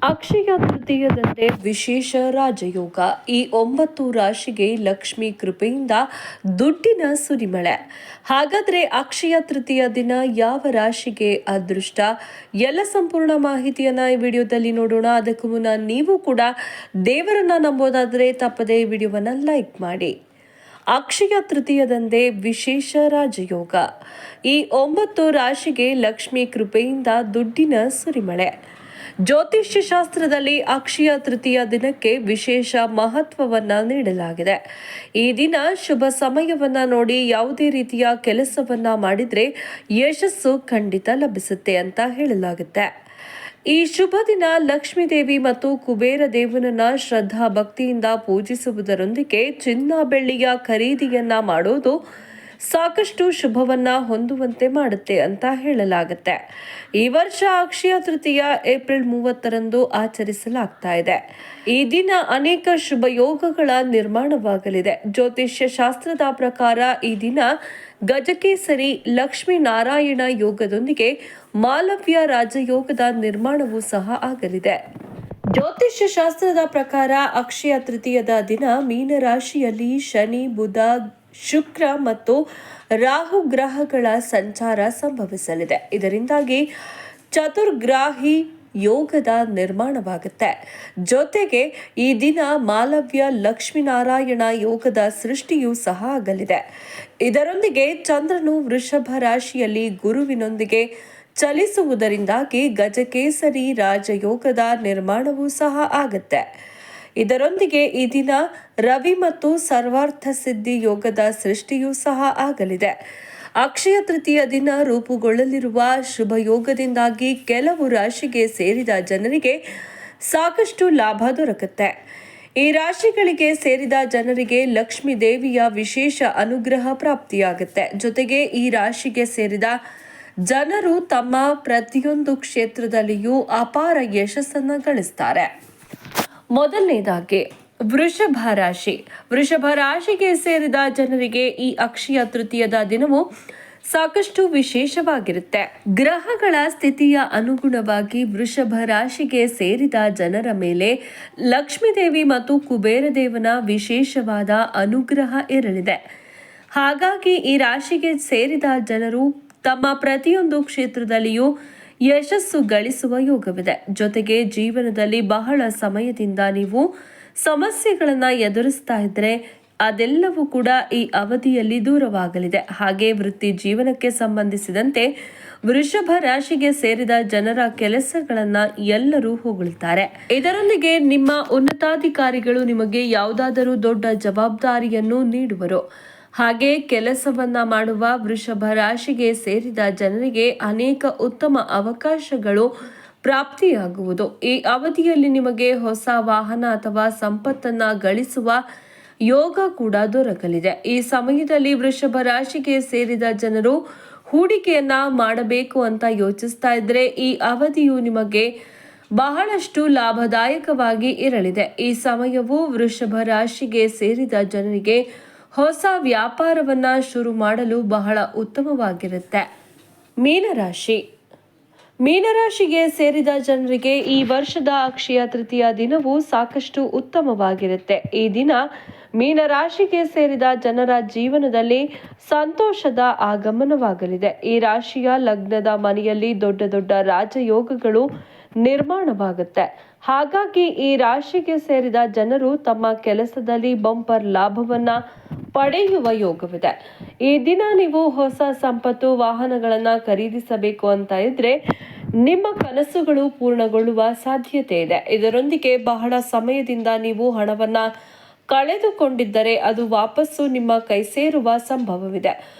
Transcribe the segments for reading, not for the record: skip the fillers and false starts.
ಅಕ್ಷಯ ತೃತೀಯದಂದೇ ವಿಶೇಷ ರಾಜಯೋಗ. ಈ 9 ರಾಶಿಗೆ ಲಕ್ಷ್ಮಿ ಕೃಪೆಯಿಂದ ದುಡ್ಡಿನ ಸುರಿಮಳೆ. ಹಾಗಾದ್ರೆ ಅಕ್ಷಯ ತೃತೀಯ ದಿನ ಯಾವ ರಾಶಿಗೆ ಅದೃಷ್ಟ? ಎಲ್ಲ ಸಂಪೂರ್ಣ ಮಾಹಿತಿಯನ್ನ ಈ ವಿಡಿಯೋದಲ್ಲಿ ನೋಡೋಣ. ಅದಕ್ಕೂ ಮುನ್ನ ನೀವು ಕೂಡ ದೇವರನ್ನ ನಂಬೋದಾದ್ರೆ ತಪ್ಪದೇ ಈ ವಿಡಿಯೋವನ್ನ ಲೈಕ್ ಮಾಡಿ. ಅಕ್ಷಯ ತೃತೀಯದಂದೇ ವಿಶೇಷ ರಾಜಯೋಗ. ಈ 9 ರಾಶಿಗೆ ಲಕ್ಷ್ಮಿ ಕೃಪೆಯಿಂದ ದುಡ್ಡಿನ ಸುರಿಮಳೆ. ಜ್ಯೋತಿಷ್ಯ ಶಾಸ್ತ್ರದಲ್ಲಿ ಅಕ್ಷಯ ತೃತೀಯ ದಿನಕ್ಕೆ ವಿಶೇಷ ಮಹತ್ವವನ್ನ ನೀಡಲಾಗಿದೆ. ಈ ದಿನ ಶುಭ ಸಮಯವನ್ನ ನೋಡಿ ಯಾವುದೇ ರೀತಿಯ ಕೆಲಸವನ್ನ ಮಾಡಿದ್ರೆ ಯಶಸ್ಸು ಖಂಡಿತ ಲಭಿಸುತ್ತೆ ಅಂತ ಹೇಳಲಾಗುತ್ತೆ. ಈ ಶುಭ ದಿನ ಲಕ್ಷ್ಮೀ ದೇವಿ ಮತ್ತು ಕುಬೇರ ದೇವನನ್ನ ಶ್ರದ್ಧಾ ಭಕ್ತಿಯಿಂದ ಪೂಜಿಸುವುದರೊಂದಿಗೆ ಚಿನ್ನ ಬೆಳ್ಳಿಯ ಖರೀದಿಯನ್ನ ಮಾಡೋದು ಸಾಕಷ್ಟು ಶುಭವನ್ನ ಹೊಂದುವಂತೆ ಮಾಡುತ್ತೆ ಅಂತ ಹೇಳಲಾಗುತ್ತೆ. ಈ ವರ್ಷ ಅಕ್ಷಯ ತೃತೀಯ ಏಪ್ರಿಲ್ 30ರಂದು ಆಚರಿಸಲಾಗ್ತಾ ಇದೆ. ಈ ದಿನ ಅನೇಕ ಶುಭ ಯೋಗಗಳ ನಿರ್ಮಾಣವಾಗಲಿದೆ. ಜ್ಯೋತಿಷ್ಯ ಶಾಸ್ತ್ರದ ಪ್ರಕಾರ ಈ ದಿನ ಗಜಕೇಸರಿ ಲಕ್ಷ್ಮೀ ನಾರಾಯಣ ಯೋಗದೊಂದಿಗೆ ಮಾಲವ್ಯ ರಾಜಯೋಗದ ನಿರ್ಮಾಣವೂ ಸಹ ಆಗಲಿದೆ. ಜ್ಯೋತಿಷ್ಯ ಶಾಸ್ತ್ರದ ಪ್ರಕಾರ ಅಕ್ಷಯ ತೃತೀಯದ ದಿನ ಮೀನರಾಶಿಯಲ್ಲಿ ಶನಿ, ಬುಧ, ಶುಕ್ರ ಮತ್ತು ರಾಹು ಗ್ರಹಗಳ ಸಂಚಾರ ಸಂಭವಿಸಲಿದೆ. ಇದರಿಂದಾಗಿ ಚತುರ್ಗ್ರಾಹಿ ಯೋಗದ ನಿರ್ಮಾಣವಾಗುತ್ತೆ. ಜೊತೆಗೆ ಈ ದಿನ ಮಾಲವ್ಯ ಲಕ್ಷ್ಮೀನಾರಾಯಣ ಯೋಗದ ಸೃಷ್ಟಿಯೂ ಸಹ ಆಗಲಿದೆ. ಇದರೊಂದಿಗೆ ಚಂದ್ರನು ವೃಷಭ ರಾಶಿಯಲ್ಲಿ ಗುರುವಿನೊಂದಿಗೆ ಚಲಿಸುವುದರಿಂದಾಗಿ ಗಜಕೇಸರಿ ರಾಜಯೋಗದ ನಿರ್ಮಾಣವೂ ಸಹ ಆಗುತ್ತೆ. ಇದರೊಂದಿಗೆ ಈ ದಿನ ರವಿ ಮತ್ತು ಸರ್ವಾರ್ಥ ಸಿದ್ಧಿ ಯೋಗದ ಸೃಷ್ಟಿಯೂ ಸಹ ಆಗಲಿದೆ. ಅಕ್ಷಯ ತೃತೀಯ ದಿನ ರೂಪುಗೊಳ್ಳಲಿರುವ ಶುಭ ಯೋಗದಿಂದಾಗಿ ಕೆಲವು ರಾಶಿಗೆ ಸೇರಿದ ಜನರಿಗೆ ಸಾಕಷ್ಟು ಲಾಭ ದೊರಕುತ್ತೆ. ಈ ರಾಶಿಗಳಿಗೆ ಸೇರಿದ ಜನರಿಗೆ ಲಕ್ಷ್ಮೀ ದೇವಿಯ ವಿಶೇಷ ಅನುಗ್ರಹ ಪ್ರಾಪ್ತಿಯಾಗುತ್ತೆ. ಜೊತೆಗೆ ಈ ರಾಶಿಗೆ ಸೇರಿದ ಜನರು ತಮ್ಮ ಪ್ರತಿಯೊಂದು ಕ್ಷೇತ್ರದಲ್ಲಿಯೂ ಅಪಾರ ಯಶಸ್ಸನ್ನು ಗಳಿಸ್ತಾರೆ. ಮೊದಲನೇದಾಗಿ ವೃಷಭ ರಾಶಿ. ವೃಷಭ ರಾಶಿಗೆ ಸೇರಿದ ಜನರಿಗೆ ಈ ಅಕ್ಷಯ ತೃತೀಯದ ದಿನವು ಸಾಕಷ್ಟು ವಿಶೇಷವಾಗಿರುತ್ತೆ. ಗ್ರಹಗಳ ಸ್ಥಿತಿಯ ಅನುಗುಣವಾಗಿ ವೃಷಭ ರಾಶಿಗೆ ಸೇರಿದ ಜನರ ಮೇಲೆ ಲಕ್ಷ್ಮೀದೇವಿ ಮತ್ತು ಕುಬೇರ ದೇವನ ವಿಶೇಷವಾದ ಅನುಗ್ರಹ ಇರಲಿದೆ. ಹಾಗಾಗಿ ಈ ರಾಶಿಗೆ ಸೇರಿದ ಜನರು ತಮ್ಮ ಪ್ರತಿಯೊಂದು ಕ್ಷೇತ್ರದಲ್ಲಿಯೂ ಯಶಸ್ಸು ಗಳಿಸುವ ಯೋಗವಿದೆ. ಜೊತೆಗೆ ಜೀವನದಲ್ಲಿ ಬಹಳ ಸಮಯದಿಂದ ನೀವು ಸಮಸ್ಯೆಗಳನ್ನು ಎದುರಿಸ್ತಾ ಇದ್ರೆ ಅದೆಲ್ಲವೂ ಕೂಡ ಈ ಅವಧಿಯಲ್ಲಿ ದೂರವಾಗಲಿದೆ. ಹಾಗೆ ವೃತ್ತಿ ಜೀವನಕ್ಕೆ ಸಂಬಂಧಿಸಿದಂತೆ ವೃಷಭ ರಾಶಿಗೆ ಸೇರಿದ ಜನರ ಕೆಲಸಗಳನ್ನ ಎಲ್ಲರೂ ಹೊಗಳ್ತಾರೆ. ಇದರೊಂದಿಗೆ ನಿಮ್ಮ ಉನ್ನತಾಧಿಕಾರಿಗಳು ನಿಮಗೆ ಯಾವುದಾದರೂ ದೊಡ್ಡ ಜವಾಬ್ದಾರಿಯನ್ನು ನೀಡುವರು. ಹಾಗೆ ಕೆಲಸವನ್ನ ಮಾಡುವ ವೃಷಭ ರಾಶಿಗೆ ಸೇರಿದ ಜನರಿಗೆ ಅನೇಕ ಉತ್ತಮ ಅವಕಾಶಗಳು ಪ್ರಾಪ್ತಿಯಾಗುವುದು. ಈ ಅವಧಿಯಲ್ಲಿ ನಿಮಗೆ ಹೊಸ ವಾಹನ ಅಥವಾ ಸಂಪತ್ತನ್ನ ಗಳಿಸುವ ಯೋಗ ಕೂಡ ದೊರಕಲಿದೆ. ಈ ಸಮಯದಲ್ಲಿ ವೃಷಭ ರಾಶಿಗೆ ಸೇರಿದ ಜನರು ಹೂಡಿಕೆಯನ್ನ ಮಾಡಬೇಕು ಅಂತ ಯೋಚಿಸ್ತಾ ಇದ್ರೆ ಈ ಅವಧಿಯು ನಿಮಗೆ ಬಹಳಷ್ಟು ಲಾಭದಾಯಕವಾಗಿ ಇರಲಿದೆ. ಈ ಸಮಯವು ವೃಷಭ ರಾಶಿಗೆ ಸೇರಿದ ಜನರಿಗೆ ಹೊಸ ವ್ಯಾಪಾರವನ್ನ ಶುರು ಮಾಡಲು ಬಹಳ ಉತ್ತಮವಾಗಿರುತ್ತೆ. ಮೀನರಾಶಿ. ಮೀನರಾಶಿಗೆ ಸೇರಿದ ಜನರಿಗೆ ಈ ವರ್ಷದ ಅಕ್ಷಯ ತೃತೀಯ ದಿನವು ಸಾಕಷ್ಟು ಉತ್ತಮವಾಗಿರುತ್ತೆ. ಈ ದಿನ ಮೀನರಾಶಿಗೆ ಸೇರಿದ ಜನರ ಜೀವನದಲ್ಲಿ ಸಂತೋಷದ ಆಗಮನವಾಗಲಿದೆ. ಈ ರಾಶಿಯ ಲಗ್ನದ ಮನೆಯಲ್ಲಿ ದೊಡ್ಡ ದೊಡ್ಡ ರಾಜಯೋಗಗಳು ನಿರ್ಮಾಣವಾಗುತ್ತೆ. ಹಾಗಾಗಿ ಈ ರಾಶಿಗೆ ಸೇರಿದ ಜನರು ತಮ್ಮ ಕೆಲಸದಲ್ಲಿ ಬಂಪರ್ ಲಾಭವನ್ನ ಪಡೆಯುವ ಯೋಗವಿದೆ. ಈ ದಿನ ನೀವು ಹೊಸ ಸಂಪತ್ತು ವಾಹನಗಳನ್ನ ಖರೀದಿಸಬೇಕು ಅಂತ ಇದ್ರೆ ನಿಮ್ಮ ಕನಸುಗಳು ಪೂರ್ಣಗೊಳ್ಳುವ ಸಾಧ್ಯತೆ ಇದೆ. ಇದರೊಂದಿಗೆ ಬಹಳ ಸಮಯದಿಂದ ನೀವು ಹಣವನ್ನ ಕಳೆದುಕೊಂಡಿದ್ದರೆ ಅದು ವಾಪಸ್ಸು ನಿಮ್ಮ ಕೈ ಸೇರುವ ಸಂಭವವಿದೆ.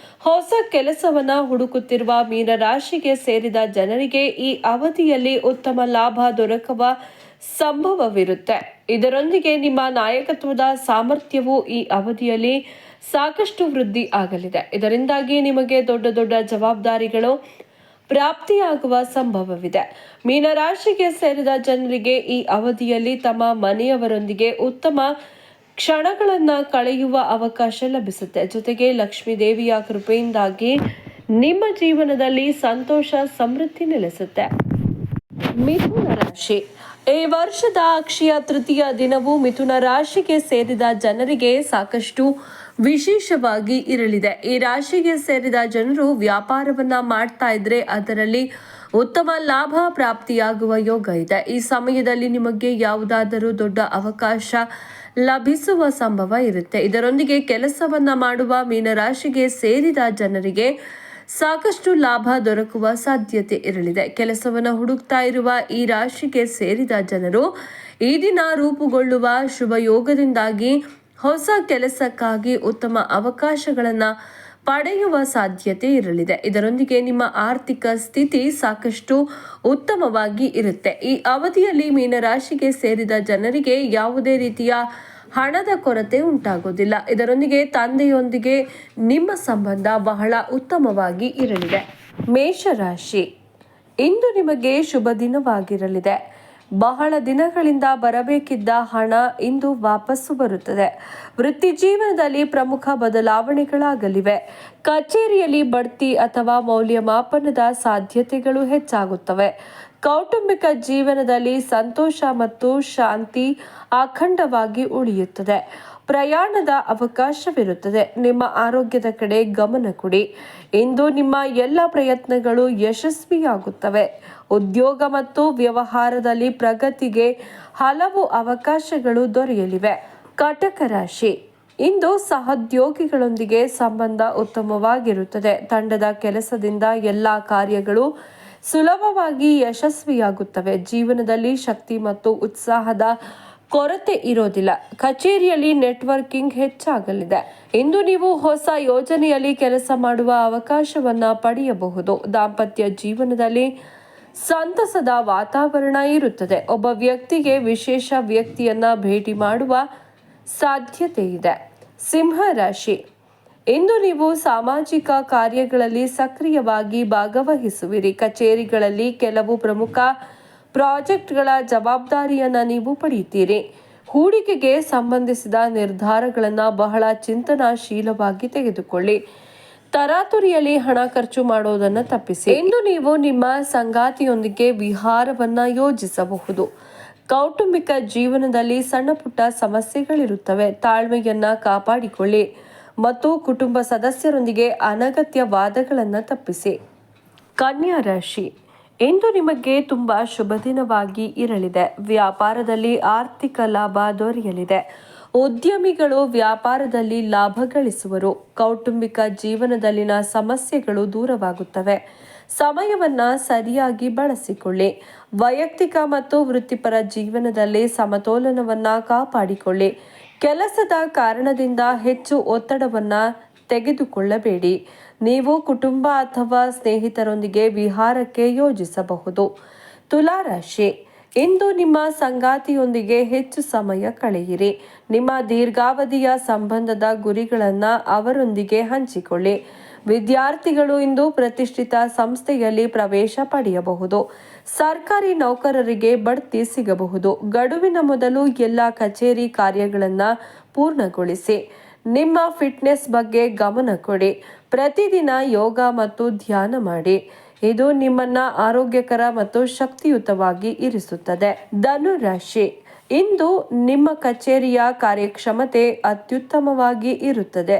ಹೊಸ ಕೆಲಸವನ್ನ ಹುಡುಕುತ್ತಿರುವ ಮೀನರಾಶಿಗೆ ಸೇರಿದ ಜನರಿಗೆ ಈ ಅವಧಿಯಲ್ಲಿ ಉತ್ತಮ ಲಾಭ ದೊರಕುವ ಸಂಭವವಿರುತ್ತೆ. ಇದರೊಂದಿಗೆ ನಿಮ್ಮ ನಾಯಕತ್ವದ ಸಾಮರ್ಥ್ಯವು ಈ ಅವಧಿಯಲ್ಲಿ ಸಾಕಷ್ಟು ವೃದ್ಧಿ ಆಗಲಿದೆ. ಇದರಿಂದಾಗಿ ನಿಮಗೆ ದೊಡ್ಡ ದೊಡ್ಡ ಜವಾಬ್ದಾರಿಗಳು ಪ್ರಾಪ್ತಿಯಾಗುವ ಸಂಭವವಿದೆ. ಮೀನರಾಶಿಗೆ ಸೇರಿದ ಜನರಿಗೆ ಈ ಅವಧಿಯಲ್ಲಿ ತಮ್ಮ ಮನೆಯವರೊಂದಿಗೆ ಉತ್ತಮ ಕ್ಷಣಗಳನ್ನ ಕಳೆಯುವ ಅವಕಾಶ ಲಭಿಸುತ್ತೆ. ಜೊತೆಗೆ ಲಕ್ಷ್ಮೀ ದೇವಿಯ ಕೃಪೆಯಿಂದಾಗಿ ನಿಮ್ಮ ಜೀವನದಲ್ಲಿ ಸಂತೋಷ ಸಮೃದ್ಧಿ ನೆಲೆಸುತ್ತೆ. ಮಿಥುನ ರಾಶಿ. ಈ ವರ್ಷದ ಅಕ್ಷಯ ತೃತೀಯ ದಿನವು ಮಿಥುನ ರಾಶಿಗೆ ಸೇರಿದ ಜನರಿಗೆ ಸಾಕಷ್ಟು ವಿಶೇಷವಾಗಿ ಇರಲಿದೆ. ಈ ರಾಶಿಗೆ ಸೇರಿದ ಜನರು ವ್ಯಾಪಾರವನ್ನ ಮಾಡ್ತಾ ಇದ್ರೆ ಅದರಲ್ಲಿ ಉತ್ತಮ ಲಾಭ ಪ್ರಾಪ್ತಿಯಾಗುವ ಯೋಗ ಇದೆ. ಈ ಸಮಯದಲ್ಲಿ ನಿಮಗೆ ಯಾವುದಾದರೂ ದೊಡ್ಡ ಅವಕಾಶ ಲಭಿಸುವ ಸಂಭವ ಇರುತ್ತೆ. ಇದರೊಂದಿಗೆ ಕೆಲಸವನ್ನ ಮಾಡುವ ಮೀನರಾಶಿಗೆ ಸೇರಿದ ಜನರಿಗೆ ಸಾಕಷ್ಟು ಲಾಭ ದೊರಕುವ ಸಾಧ್ಯತೆ ಇರಲಿದೆ. ಕೆಲಸವನ್ನು ಹುಡುಕ್ತಾ ಇರುವ ಈ ರಾಶಿಗೆ ಸೇರಿದ ಜನರು ಈ ದಿನ ರೂಪುಗೊಳ್ಳುವ ಶುಭ ಯೋಗದಿಂದಾಗಿ ಹೊಸ ಕೆಲಸಕ್ಕಾಗಿ ಉತ್ತಮ ಅವಕಾಶಗಳನ್ನು ಪಡೆಯುವ ಸಾಧ್ಯತೆ ಇರಲಿದೆ. ಇದರೊಂದಿಗೆ ನಿಮ್ಮ ಆರ್ಥಿಕ ಸ್ಥಿತಿ ಸಾಕಷ್ಟು ಉತ್ತಮವಾಗಿ ಇರುತ್ತೆ. ಈ ಅವಧಿಯಲ್ಲಿ ಮೀನರಾಶಿಗೆ ಸೇರಿದ ಜನರಿಗೆ ಯಾವುದೇ ರೀತಿಯ ಹಣದ ಕೊರತೆ ಉಂಟಾಗೋದಿಲ್ಲ. ಇದರೊಂದಿಗೆ ತಂದೆಯೊಂದಿಗೆ ನಿಮ್ಮ ಸಂಬಂಧ ಬಹಳ ಉತ್ತಮವಾಗಿ ಇರಲಿದೆ. ಮೇಷರಾಶಿ, ಇಂದು ನಿಮಗೆ ಶುಭ ದಿನವಾಗಿರಲಿದೆ. ಬಹಳ ದಿನಗಳಿಂದ ಬರಬೇಕಿದ್ದ ಹಣ ಇಂದು ವಾಪಸ್ಸು ಬರುತ್ತದೆ. ವೃತ್ತಿ ಜೀವನದಲ್ಲಿ ಪ್ರಮುಖ ಬದಲಾವಣೆಗಳಾಗಲಿವೆ. ಕಚೇರಿಯಲ್ಲಿ ಬಡ್ತಿ ಅಥವಾ ಮೌಲ್ಯಮಾಪನದ ಸಾಧ್ಯತೆಗಳು ಹೆಚ್ಚಾಗುತ್ತವೆ. ಕೌಟುಂಬಿಕ ಜೀವನದಲ್ಲಿ ಸಂತೋಷ ಮತ್ತು ಶಾಂತಿ ಅಖಂಡವಾಗಿ ಉಳಿಯುತ್ತದೆ. ಪ್ರಯಾಣದ ಅವಕಾಶವಿರುತ್ತದೆ. ನಿಮ್ಮ ಆರೋಗ್ಯದ ಕಡೆ ಗಮನ ಕೊಡಿ. ಇಂದು ನಿಮ್ಮ ಎಲ್ಲ ಪ್ರಯತ್ನಗಳು ಯಶಸ್ವಿಯಾಗುತ್ತವೆ. ಉದ್ಯೋಗ ಮತ್ತು ವ್ಯವಹಾರದಲ್ಲಿ ಪ್ರಗತಿಗೆ ಹಲವು ಅವಕಾಶಗಳು ದೊರೆಯಲಿವೆ. ಕಟಕ ರಾಶಿ, ಇಂದು ಸಹೋದ್ಯೋಗಿಗಳೊಂದಿಗೆ ಸಂಬಂಧ ಉತ್ತಮವಾಗಿರುತ್ತದೆ. ತಂಡದ ಕೆಲಸದಿಂದ ಎಲ್ಲ ಕಾರ್ಯಗಳು ಸುಲಭವಾಗಿ ಯಶಸ್ವಿಯಾಗುತ್ತವೆ. ಜೀವನದಲ್ಲಿ ಶಕ್ತಿ ಮತ್ತು ಉತ್ಸಾಹದ ಕೊರತೆ ಇರೋದಿಲ್ಲ. ಕಚೇರಿಯಲ್ಲಿ ನೆಟ್ವರ್ಕಿಂಗ್ ಹೆಚ್ಚಾಗಲಿದೆ. ಇಂದು ನೀವು ಹೊಸ ಯೋಜನೆಯಲ್ಲಿ ಕೆಲಸ ಮಾಡುವ ಅವಕಾಶವನ್ನ ಪಡೆಯಬಹುದು. ದಾಂಪತ್ಯ ಜೀವನದಲ್ಲಿ ಸಂತಸದ ವಾತಾವರಣ ಇರುತ್ತದೆ. ಒಬ್ಬ ವ್ಯಕ್ತಿಗೆ ವಿಶೇಷ ವ್ಯಕ್ತಿಯನ್ನ ಭೇಟಿ ಮಾಡುವ ಸಾಧ್ಯತೆ ಇದೆ. ಸಿಂಹ ರಾಶಿ, ಇಂದು ನೀವು ಸಾಮಾಜಿಕ ಕಾರ್ಯಗಳಲ್ಲಿ ಸಕ್ರಿಯವಾಗಿ ಭಾಗವಹಿಸುವಿರಿ. ಕಚೇರಿಗಳಲ್ಲಿ ಕೆಲವು ಪ್ರಮುಖ ಪ್ರಾಜೆಕ್ಟ್ಗಳ ಜವಾಬ್ದಾರಿಯನ್ನು ನೀವು ಪಡೆಯುತ್ತೀರಿ. ಹೂಡಿಕೆಗೆ ಸಂಬಂಧಿಸಿದ ನಿರ್ಧಾರಗಳನ್ನು ಬಹಳ ಚಿಂತನಾಶೀಲವಾಗಿ ತೆಗೆದುಕೊಳ್ಳಿ. ತರಾತುರಿಯಲ್ಲಿ ಹಣ ಖರ್ಚು ಮಾಡೋದನ್ನು ತಪ್ಪಿಸಿ. ಇಂದು ನೀವು ನಿಮ್ಮ ಸಂಗಾತಿಯೊಂದಿಗೆ ವಿಹಾರವನ್ನು ಯೋಜಿಸಬಹುದು. ಕೌಟುಂಬಿಕ ಜೀವನದಲ್ಲಿ ಸಣ್ಣ ಪುಟ್ಟ ಸಮಸ್ಯೆಗಳಿರುತ್ತವೆ. ತಾಳ್ಮೆಯನ್ನ ಕಾಪಾಡಿಕೊಳ್ಳಿ ಮತ್ತು ಕುಟುಂಬ ಸದಸ್ಯರೊಂದಿಗೆ ಅನಗತ್ಯ ವಾದಗಳನ್ನು ತಪ್ಪಿಸಿ. ಕನ್ಯಾ ರಾಶಿ, ಇಂದು ನಿಮಗೆ ತುಂಬಾ ಶುಭ ದಿನವಾಗಿ ಇರಲಿದೆ. ವ್ಯಾಪಾರದಲ್ಲಿ ಆರ್ಥಿಕ ಲಾಭ ದೊರೆಯಲಿದೆ. ಉದ್ಯಮಿಗಳು ವ್ಯಾಪಾರದಲ್ಲಿ ಲಾಭ ಗಳಿಸುವರು. ಕೌಟುಂಬಿಕ ಜೀವನದಲ್ಲಿನ ಸಮಸ್ಯೆಗಳು ದೂರವಾಗುತ್ತವೆ. ಸಮಯವನ್ನ ಸರಿಯಾಗಿ ಬಳಸಿಕೊಳ್ಳಿ. ವೈಯಕ್ತಿಕ ಮತ್ತು ವೃತ್ತಿಪರ ಜೀವನದಲ್ಲಿ ಸಮತೋಲನವನ್ನ ಕಾಪಾಡಿಕೊಳ್ಳಿ. ಕೆಲಸದ ಕಾರಣದಿಂದ ಹೆಚ್ಚು ಒತ್ತಡವನ್ನ ತೆಗೆದುಕೊಳ್ಳಬೇಡಿ. ನೀವು ಕುಟುಂಬ ಅಥವಾ ಸ್ನೇಹಿತರೊಂದಿಗೆ ವಿಹಾರಕ್ಕೆ ಯೋಜಿಸಬಹುದು. ತುಲಾರಾಶಿ, ಇಂದು ನಿಮ್ಮ ಸಂಗಾತಿಯೊಂದಿಗೆ ಹೆಚ್ಚು ಸಮಯ ಕಳೆಯಿರಿ. ನಿಮ್ಮ ದೀರ್ಘಾವಧಿಯ ಸಂಬಂಧದ ಗುರಿಗಳನ್ನು ಅವರೊಂದಿಗೆ ಹಂಚಿಕೊಳ್ಳಿ. ವಿದ್ಯಾರ್ಥಿಗಳು ಇಂದು ಪ್ರತಿಷ್ಠಿತ ಸಂಸ್ಥೆಯಲ್ಲಿ ಪ್ರವೇಶ ಪಡೆಯಬಹುದು. ಸರ್ಕಾರಿ ನೌಕರರಿಗೆ ಬಡ್ತಿ ಸಿಗಬಹುದು. ಗಡುವಿನ ಮೊದಲು ಎಲ್ಲ ಕಚೇರಿ ಕಾರ್ಯಗಳನ್ನು ಪೂರ್ಣಗೊಳಿಸಿ. ನಿಮ್ಮ ಫಿಟ್ನೆಸ್ ಬಗ್ಗೆ ಗಮನ ಕೊಡಿ. ಪ್ರತಿದಿನ ಯೋಗ ಮತ್ತು ಧ್ಯಾನ ಮಾಡಿ. ಇದು ನಿಮ್ಮನ್ನ ಆರೋಗ್ಯಕರ ಮತ್ತು ಶಕ್ತಿಯುತವಾಗಿ ಇರಿಸುತ್ತದೆ. ಧನುರಾಶಿ, ಇಂದು ನಿಮ್ಮ ಕಚೇರಿಯ ಕಾರ್ಯಕ್ಷಮತೆ ಅತ್ಯುತ್ತಮವಾಗಿ ಇರುತ್ತದೆ.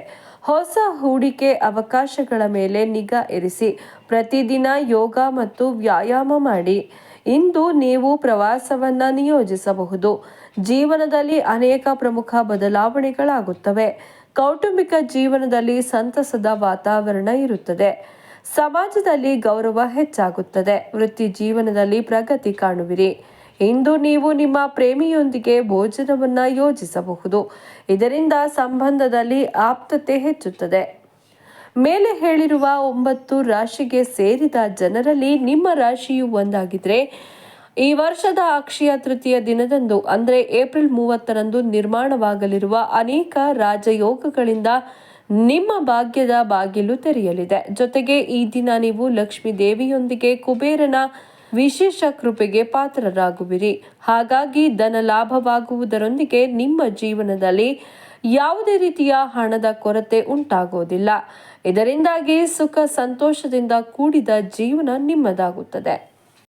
ಹೊಸ ಹೂಡಿಕೆ ಅವಕಾಶಗಳ ಮೇಲೆ ನಿಗಾ ಇರಿಸಿ. ಪ್ರತಿದಿನ ಯೋಗ ಮತ್ತು ವ್ಯಾಯಾಮ ಮಾಡಿ. ಇಂದು ನೀವು ಪ್ರವಾಸವನ್ನ ನಿಯೋಜಿಸಬಹುದು. ಜೀವನದಲ್ಲಿ ಅನೇಕ ಪ್ರಮುಖ ಬದಲಾವಣೆಗಳಾಗುತ್ತವೆ. ಕೌಟುಂಬಿಕ ಜೀವನದಲ್ಲಿ ಸಂತಸದ ವಾತಾವರಣ ಇರುತ್ತದೆ. ಸಮಾಜದಲ್ಲಿ ಗೌರವ ಹೆಚ್ಚಾಗುತ್ತದೆ. ವೃತ್ತಿ ಜೀವನದಲ್ಲಿ ಪ್ರಗತಿ ಕಾಣುವಿರಿ. ಇಂದು ನೀವು ನಿಮ್ಮ ಪ್ರೇಮಿಯೊಂದಿಗೆ ಭೋಜನವನ್ನ ಯೋಜಿಸಬಹುದು. ಇದರಿಂದ ಸಂಬಂಧದಲ್ಲಿ ಆಪ್ತತೆ ಹೆಚ್ಚುತ್ತದೆ. ಮೇಲೆ ಹೇಳಿರುವ 9 ರಾಶಿಗೆ ಸೇರಿದ ಜನರಲ್ಲಿ ನಿಮ್ಮ ರಾಶಿಯು ಒಂದಾಗಿದ್ರೆ ಈ ವರ್ಷದ ಅಕ್ಷಯ ತೃತೀಯ ದಿನದಂದು ಅಂದರೆ ಏಪ್ರಿಲ್ 30ರಂದು ನಿರ್ಮಾಣವಾಗಲಿರುವ ಅನೇಕ ರಾಜಯೋಗಗಳಿಂದ ನಿಮ್ಮ ಭಾಗ್ಯದ ಬಾಗಿಲು ತೆರೆಯಲಿದೆ. ಜೊತೆಗೆ ಈ ದಿನ ನೀವು ಲಕ್ಷ್ಮೀ ದೇವಿಯೊಂದಿಗೆ ಕುಬೇರನ ವಿಶೇಷ ಕೃಪೆಗೆ ಪಾತ್ರರಾಗುವಿರಿ. ಹಾಗಾಗಿ ಧನ ಲಾಭವಾಗುವುದರೊಂದಿಗೆ ನಿಮ್ಮ ಜೀವನದಲ್ಲಿ ಯಾವುದೇ ರೀತಿಯ ಹಣದ ಕೊರತೆ ಉಂಟಾಗೋದಿಲ್ಲ. ಇದರಿಂದಾಗಿ ಸುಖ ಸಂತೋಷದಿಂದ ಕೂಡಿದ ಜೀವನ ನಿಮ್ಮದಾಗುತ್ತದೆ.